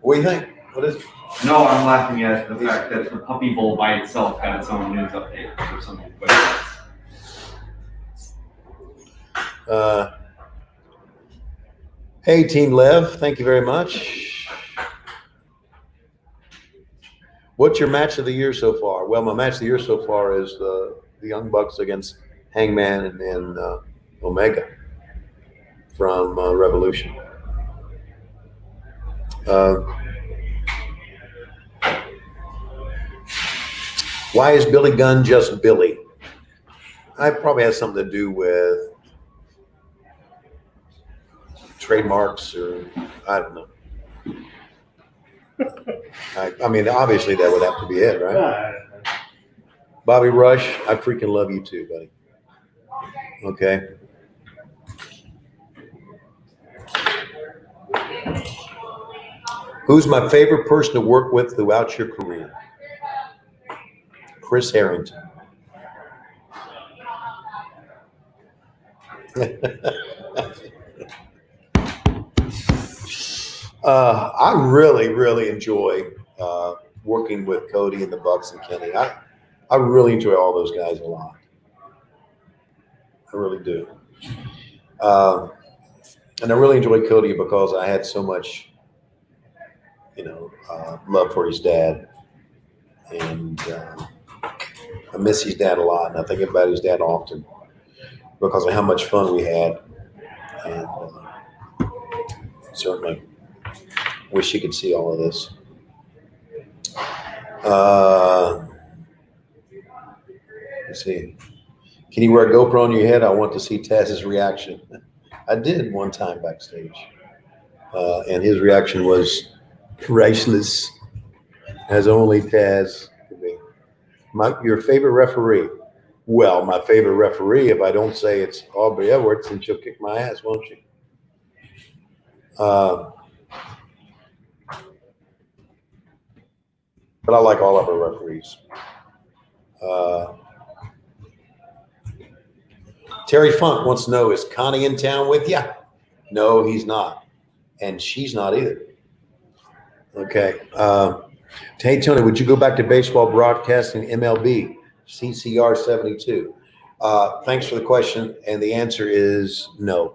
S1: What do you think? What is it?
S7: No, I'm laughing at the fact that the Puppy Bowl by itself got its own news update or something.
S1: Hey, Team Lev, thank you very much. What's your match of the year so far? Well, my match of the year so far is the Young Bucks against Hangman and Omega from Revolution. Why is Billy Gunn just Billy? It probably has something to do with trademarks or I don't know. I mean, obviously that would have to be it, right? Bobby Rush, I freaking love you too, buddy. Okay. Who's my favorite person to work with throughout your career? Chris Harrington. I really, really enjoy working with Cody and the Bucks and Kenny. I really enjoy all those guys a lot. I really do. And I really enjoy Cody because I had so much, love for his dad. And I miss his dad a lot. And I think about his dad often because of how much fun we had. And certainly wish you could see all of this. Let's see. Can you wear a GoPro on your head? I want to see Taz's reaction. I did one time backstage. And his reaction was priceless, as only Taz could be. Your favorite referee? Well, my favorite referee, if I don't say it's Aubrey Edwards, then she'll kick my ass, won't she? But I like all of our referees. Terry Funk wants to know, is Connie in town with you? No, he's not. And she's not either. Okay. Hey, Tony, would you go back to baseball broadcasting MLB, CCR 72? Thanks for the question. And the answer is no.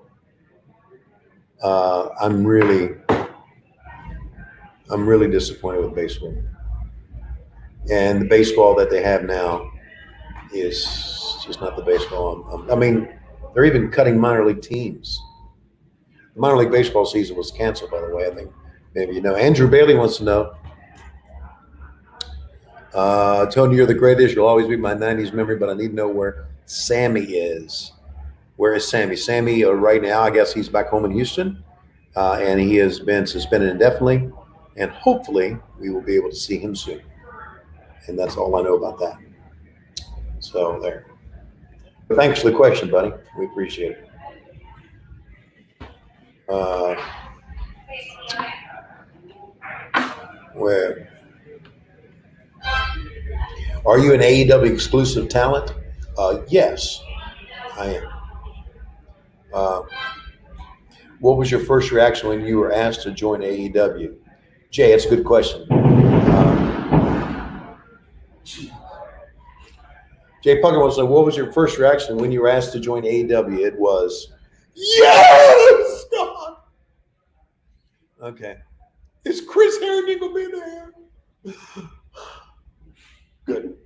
S1: I'm really disappointed with baseball. And the baseball that they have now is just not the baseball. I mean, they're even cutting minor league teams. The minor league baseball season was canceled, by the way. I think maybe you know. Andrew Bailey wants to know. Tony, you're the greatest. You'll always be my 90s memory, but I need to know where Sammy is. Where is Sammy? Sammy, right now, I guess he's back home in Houston, and he has been suspended indefinitely, and hopefully we will be able to see him soon. And that's all I know about that. So there. But thanks for the question, buddy. We appreciate it. Where are you an AEW exclusive talent? Yes, I am. What was your first reaction when you were asked to join AEW? Jay, that's a good question. Jay Pucker wants to know, what was your first reaction when you were asked to join AEW? It was, yes! God. Okay. Is Chris Harrington going to be there? Good.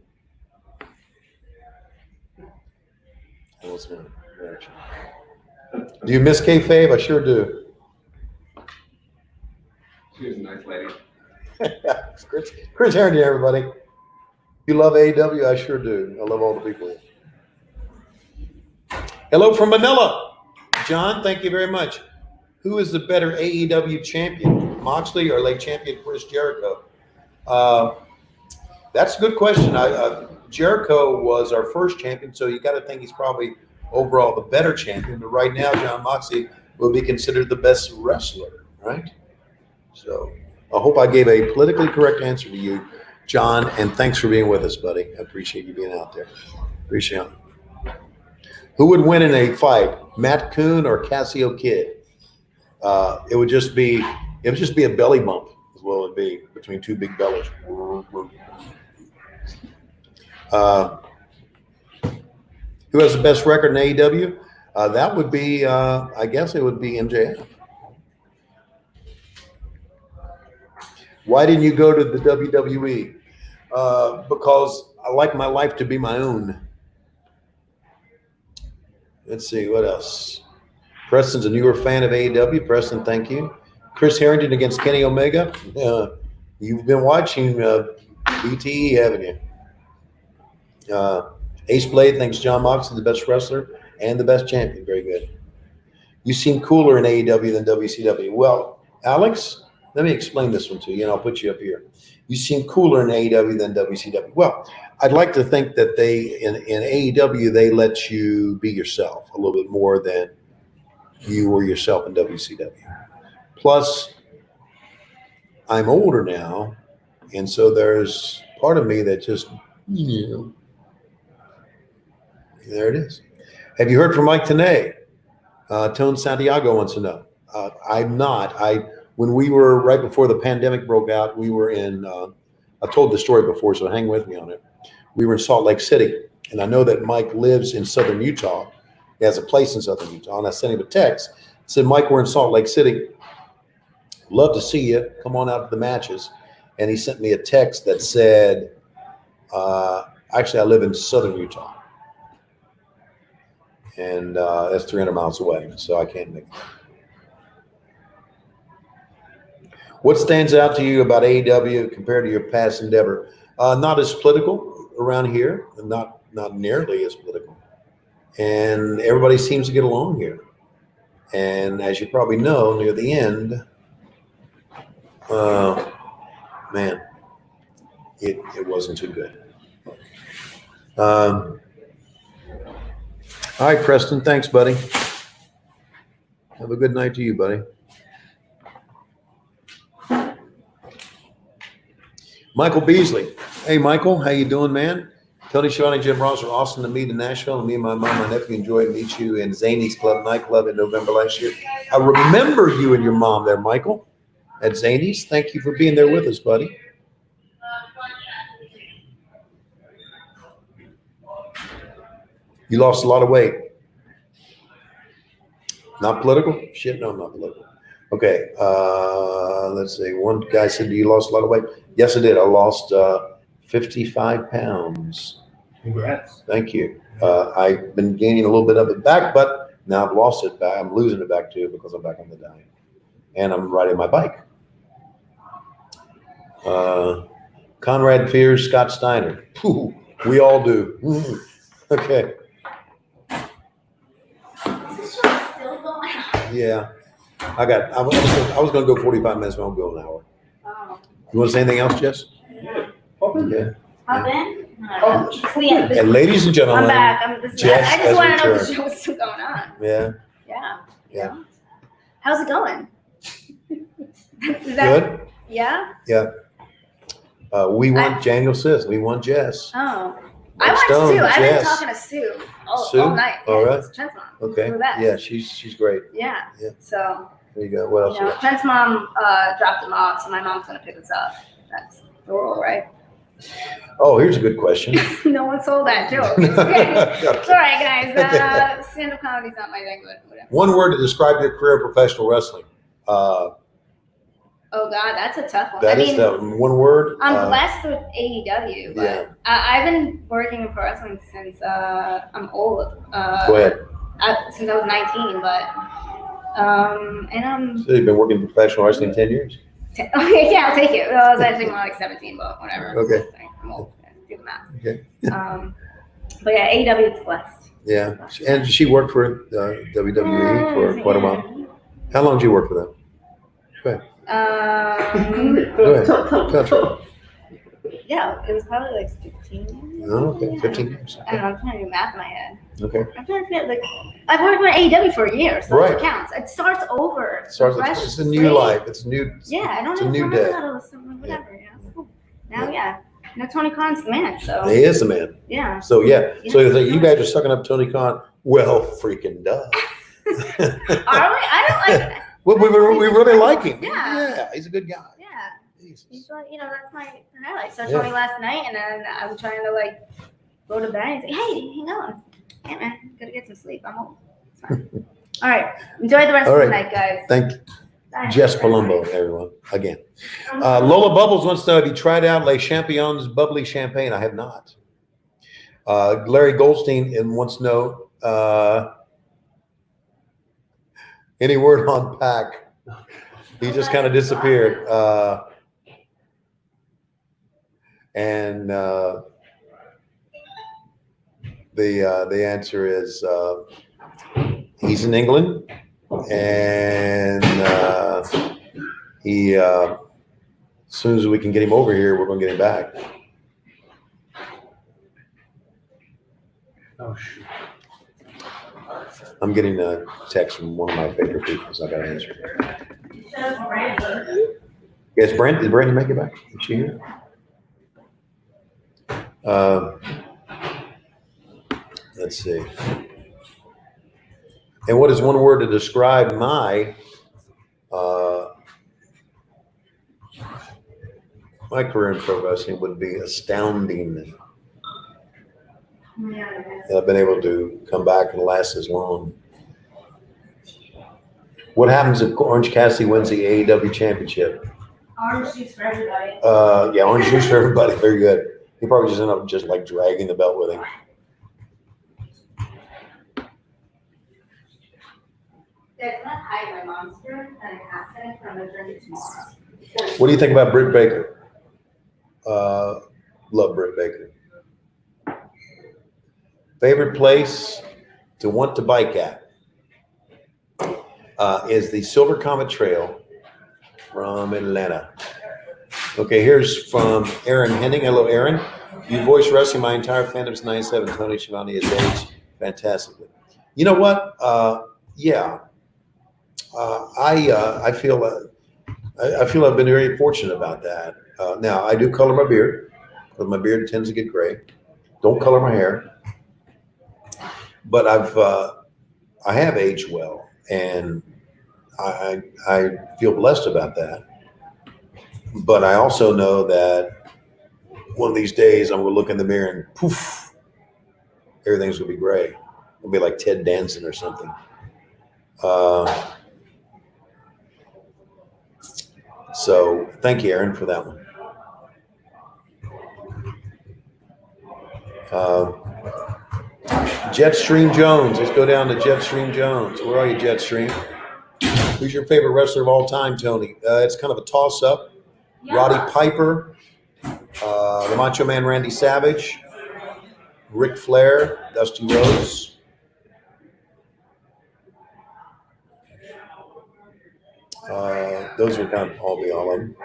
S1: That was my reaction. Do you miss kayfabe? I sure do.
S7: She was a nice lady.
S1: Chris Harrington, everybody. You love AEW? I sure do. I love all the people here. Hello from Manila. John, thank you very much. Who is the better AEW champion, Moxley or late champion Chris Jericho? That's a good question. Jericho was our first champion, so you got to think he's probably overall the better champion. But right now, John Moxley will be considered the best wrestler, right? So I hope I gave a politically correct answer to you, John, and thanks for being with us, buddy. I appreciate you being out there. Appreciate it. Who would win in a fight, Matt Coon or Cassio Kid? It would just be a belly bump, as well as it'd be between two big bellies. Who has the best record in AEW? That would be, I guess it would be MJF. Why didn't you go to the WWE? Because I like my life to be my own. Let's see, what else? Preston's a newer fan of AEW. Preston, thank you. Chris Harrington against Kenny Omega. You've been watching BTE, haven't you? Ace Blade thinks John Moxley the best wrestler and the best champion. Very good. You seem cooler in AEW than WCW. Well, Alex, let me explain this one to you, and I'll put you up here. You seem cooler in AEW than WCW. Well, I'd like to think that in AEW, they let you be yourself a little bit more than you were yourself in WCW. Plus, I'm older now, and so there's part of me that just, there it is. Have you heard from Mike Tenay? Tone Santiago wants to know. I'm not. When we were right before the pandemic broke out, we were in. I've told the story before, so hang with me on it. We were in Salt Lake City, and I know that Mike lives in southern Utah. He has a place in southern Utah, and I sent him a text. I said, Mike, we're in Salt Lake City. Love to see you. Come on out to the matches. And he sent me a text that said, actually, I live in southern Utah. And that's 300 miles away, so I can't make it. What stands out to you about AEW compared to your past endeavor? Not as political around here, not nearly as political. And everybody seems to get along here. And as you probably know, near the end, man, it wasn't too good. All right, Preston, thanks, buddy. Have a good night to you, buddy. Michael Beasley. Hey, Michael, how you doing, man? Tony Schiavone and Jim Ross are awesome to meet in Nashville. And me and my mom and nephew enjoyed meet you in Zany's Club nightclub in November last year. I remember you and your mom there, Michael, at Zany's. Thank you for being there with us, buddy. You lost a lot of weight. Not political? Shit, no, I'm not political. Okay, let's see. One guy said, you lost a lot of weight? Yes, I did. I lost 55 pounds.
S6: Congrats.
S1: Thank you. I've been gaining a little bit of it back, but now I've lost it back. I'm losing it back too because I'm back on the diet. And I'm riding my bike. Conrad fears Scott Steiner. Whew, we all do. Okay. Yeah. I was going to go 45 minutes, but I'll go an hour.
S5: Oh.
S1: You want to say anything else, Jess?
S6: Yeah.
S1: Okay.
S5: Hop in?
S6: Oh.
S5: So yeah,
S1: And ladies and gentlemen,
S5: I'm back.
S1: Jess
S5: I
S1: has
S5: just want to know what the
S1: returned.
S5: show was still going on.
S1: Yeah.
S5: Yeah. you
S1: Yeah.
S5: know? How's it going? Is that,
S1: Good.
S5: Yeah?
S1: We want Daniel Sis. We want Jess.
S5: Oh.
S1: Mike
S5: I want
S1: Stone,
S5: Sue. I've been
S1: Jess.
S5: talking to Sue
S1: Sue?
S5: all night.
S1: All
S5: Yeah,
S1: right.
S5: it's Trent's mom.
S1: Okay.
S5: We're back.
S1: Yeah, she's great.
S5: Yeah.
S1: Yeah.
S5: So,
S1: There you go. What else?
S5: you know, Trent's mom dropped him off, so my mom's going to pick us up. That's the rule, right?
S1: Oh, here's a good question.
S5: No one sold that joke. It's okay. It's all right, guys. Stand-up comedy's not my thing, but whatever.
S1: One word to describe your career in professional wrestling.
S5: Oh, God, that's a tough one.
S1: That is the one word.
S5: I'm blessed with AEW, but
S1: yeah.
S5: I've been working in pro wrestling since I'm old.
S1: Go ahead.
S5: Since I was 19, but and I'm
S1: So you've been working in professional wrestling 10 years.
S5: okay. Yeah, I'll take it. Well, I was actually more like 17, but whatever.
S1: Okay.
S5: I'm old. Do the math.
S1: Okay.
S5: But yeah, AEW is blessed.
S1: Yeah. And she worked for WWE for quite a while. How long did you work for them? Go ahead. Go ahead. Touch it.
S5: Yeah, it was probably like 15 years.
S1: Oh, okay. 15 years.
S5: I don't know, I'm trying to do math in my head.
S1: Okay.
S5: I'm trying to feel like I've worked with AEW for a year, so
S1: Right.
S5: it counts. It starts over.
S1: Starts,
S5: Fresh
S1: it's a new
S5: slate.
S1: life. It's new.
S5: Yeah, I don't
S1: It's a
S5: even
S1: new
S5: remember
S1: day.
S5: that or something, whatever. Yeah. Cool. Now, yeah. Now Tony Khan's the man, so
S1: He is the man.
S5: yeah.
S1: So yeah. So
S5: Yeah.
S1: you guys are sucking up Tony Khan. Well, freaking duh.
S5: Are we? I don't like.
S1: Well, we really like him.
S5: Yeah.
S1: Yeah, he's a good guy.
S5: Yeah,
S1: Jesus.
S5: he's like, you know, that's my highlight. So
S1: Yeah.
S5: Tony last night, and then I was trying to like go to bed. He's like, hey, hang on. Yeah, man, gotta get some sleep. I'm old. It's fine. All right, enjoy the rest
S1: All
S5: of the
S1: right.
S5: night, guys.
S1: Thank
S5: Bye.
S1: Jess Palumbo, everyone, again. Lola Bubbles wants to know, have you tried out Les Champions bubbly champagne? I have not. Larry Goldstein wants to know, any word on Pac? He just kind of disappeared. And the answer is he's in England, and he as soon as we can get him over here, we're going to get him back.
S6: Oh, shoot.
S1: I'm getting a text from one of my favorite people, so I got to answer. Yes, Brent. Did Brandon make it back? Is she here? Let's see. And what is one word to describe my my career in pro wrestling would be astounding. That I've been able to come back and last as long. What happens if Orange Cassidy wins the AEW championship?
S5: Orange juice for everybody.
S1: Yeah, orange juice for everybody. Very good. He probably just end up just like dragging the belt with him.
S5: Guys, I'm gonna hide my monster and half it, and I'm gonna drink it tomorrow.
S1: What do you think about Britt Baker? Love Britt Baker. Favorite place to want to bike at is the Silver Comet Trail from Atlanta. Okay, here's from Aaron Henning. Hello, Aaron. You voiced wrestling my entire fandom since '97. Tony Schiavone has aged fantastically. You know what? Yeah. I feel I've been very fortunate about that. Now I do color my beard, but my beard tends to get gray. Don't color my hair, but I have aged well, and I feel blessed about that. But I also know that one of these days I'm gonna look in the mirror and poof, everything's gonna be gray. It'll be like Ted Danson or something. So thank you, Aaron, for that one. Jetstream Jones. Let's go down to Jetstream Jones. Where are you, Jetstream? Who's your favorite wrestler of all time, Tony? It's kind of a toss-up.
S5: Yeah.
S1: Roddy Piper, the Macho Man Randy Savage, Ric Flair, Dusty Rhodes. Those are kind of all of them.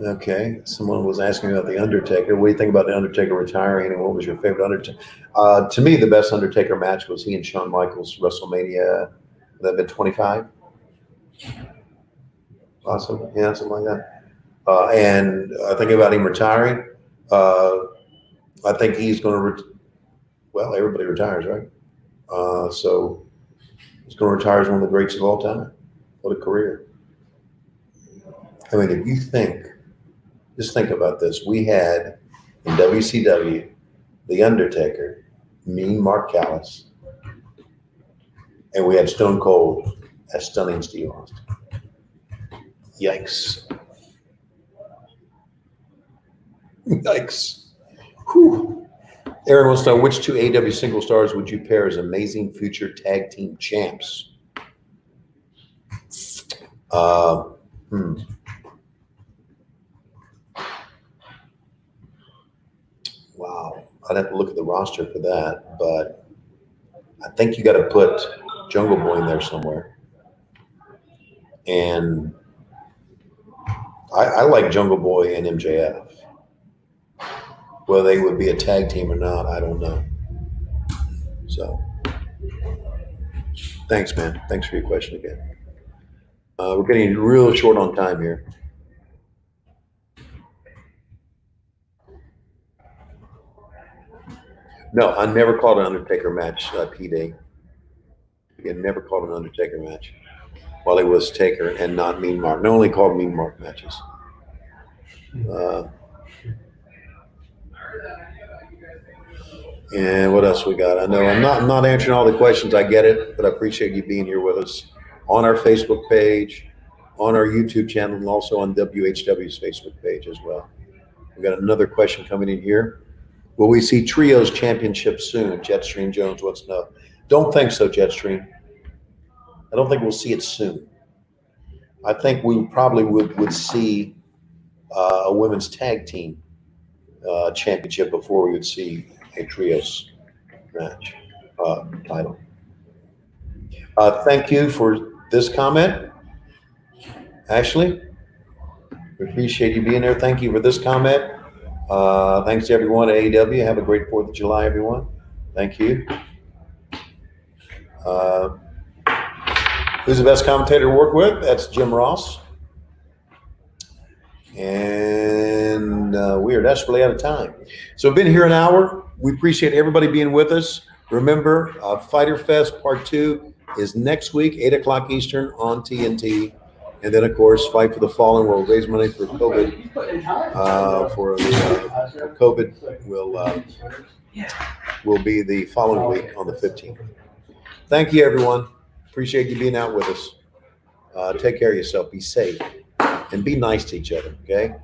S1: Okay, someone was asking about The Undertaker. What do you think about The Undertaker retiring, and what was your favorite Undertaker? To me, the best Undertaker match was he and Shawn Michaels, WrestleMania, would that have been 25? Awesome, yeah, something like that. And thinking about him retiring, I think he's going to, well, everybody retires, right? So he's going to retire as one of the greats of all time. What a career. I mean, if you think, just think about this. We had in WCW, The Undertaker, Mean Mark Callis, and we had Stone Cold as Stunning Steve Austin. Yikes. Yikes. Whew. Aaron wants to know, which two AEW single stars would you pair as amazing future tag team champs? Wow. I'd have to look at the roster for that, but I think you got to put Jungle Boy in there somewhere. And I like Jungle Boy and MJF. Whether they would be a tag team or not, I don't know. So, thanks, man. Thanks for your question again. We're getting real short on time here. No, I never called an Undertaker match, P-Day. I never called an Undertaker match while it was Taker and not Mean Mark. I only called Mean Mark matches. And what else we got? I know I'm not answering all the questions. I get it, but I appreciate you being here with us on our Facebook page, on our YouTube channel, and also on WHW's Facebook page as well. We got another question coming in here. Will we see Trios Championship soon? Jetstream Jones wants to know. Don't think so, Jetstream. I don't think we'll see it soon. I think we probably would see a women's tag team championship before we would see a Trios match title. Thank you for this comment, Ashley. We appreciate you being there. Thank you for this comment. Thanks to everyone at AEW. Have a great 4th of July, everyone. Thank you. Who's the best commentator to work with? That's Jim Ross. And we are desperately out of time. So we've been here an hour. We appreciate everybody being with us. Remember, Fighter Fest Part 2 is next week, 8 o'clock Eastern on TNT. And then, of course, Fight for the Fallen will raise money for COVID. For COVID will be the following week on the 15th. Thank you, everyone. Appreciate you being out with us. Take care of yourself. Be safe. And be nice to each other, okay?